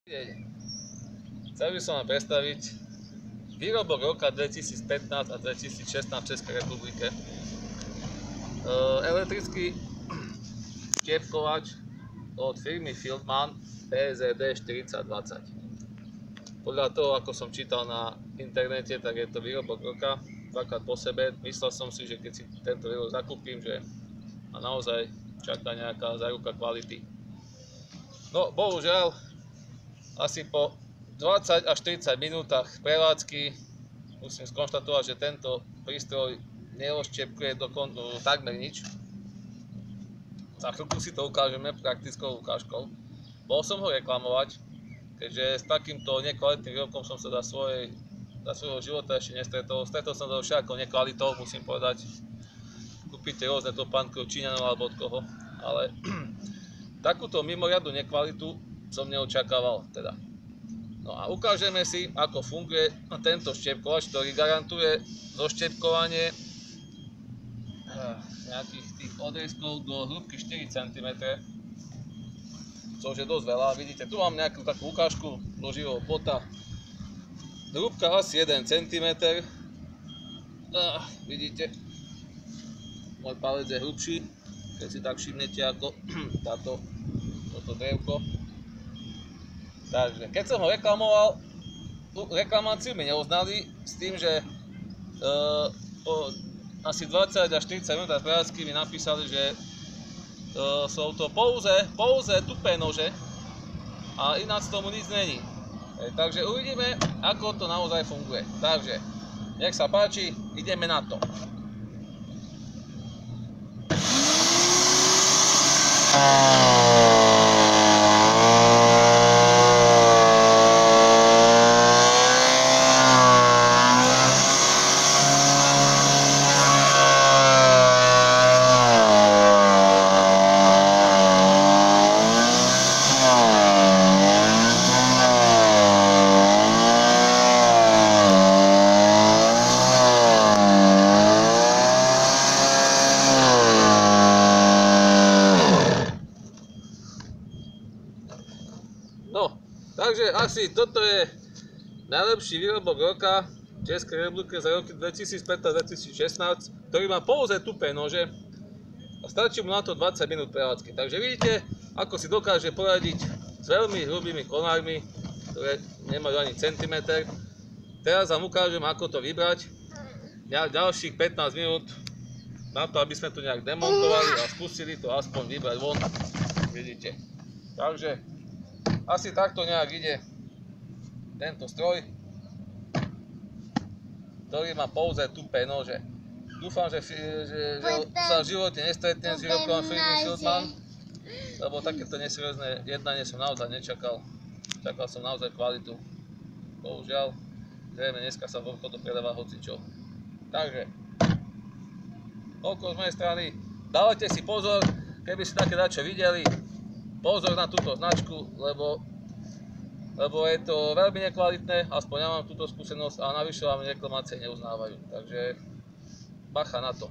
Chcel by som vám predstaviť výrobok roka 2015 a 2016 v Českej republike. Elektrický štiepkovač od firmy Fieldman PZD 4020. Podľa toho, ako som čítal na internete, tak je to výrobok roka, dvakrát po sebe. Myslel som si, že keď si tento výrobok zakúpim, že ma naozaj čaká nejaká záruka kvality. No, bohužiaľ, asi po 20 až 30 minútach prevádzky musím skonštatovať, že tento prístroj nerozštepkuje takmer nič. Za chvíľku si to ukážeme praktickou ukážkou. Bol som ho reklamovať, keďže s takýmto nekvalitným výrobkom som sa za svojho života ešte nestretol. Stretol som sa so všakou nekvalitou, musím povedať. Kúpite rôzne topánky od Číňanov alebo od koho, ale takúto mimoriadnu nekvalitu som neočakával teda. No a ukážeme si, ako funguje tento štiepkovač, ktorý garantuje zoštiepkovanie nejakých tých odrezkov do hĺbky 4 cm, čo je dosť veľa. Vidíte, tu mám nejakú takú ukážku do živého plota. Hĺbka asi 1 cm. Vidíte, môj palec je hlbší, keď si tak všimnete ako toto drevko. Takže keď som ho reklamoval, reklamáciu mi neuznali s tým, že po asi 20 až 40 minút prevádzky mi napísali, že sú to pouze tupé nože a ináč tomu nic není. Takže uvidíme, ako to naozaj funguje. Takže nech sa páči, ideme na to. No, takže asi toto je najlepší výrobok roka v Českej republike za roky 2015-2016, ktorý má pouze tupé nože a stačí mu na to 20 minút prevádzky. Takže vidíte, ako si dokáže poradiť s veľmi hrubými konármi, ktoré nemajú ani centimeter. Teraz vám ukážem, ako to vybrať. Ďalších 15 minút na to, aby sme to nejak demontovali a skúsili to aspoň vybrať von. Vidíte. Takže asi takto nejak ide tento stroj, ktorý má pouze tupé nože. Dúfam, že sa v živote nestretnem s výrobkom firmy Fieldman, lebo takéto neseriózne jednanie som naozaj nečakal. Čakal som naozaj kvalitu. Bohužiaľ, zrejme dneska sa v obchodu predáva hocičo. Takže, toľko z mojej strany. Dávajte si pozor, keby ste také dačo videli. Pozor na túto značku, lebo je to veľmi nekvalitné, aspoň ja mám túto skúsenosť a navyše vám reklamácie neuznávajú. Takže bacha na to.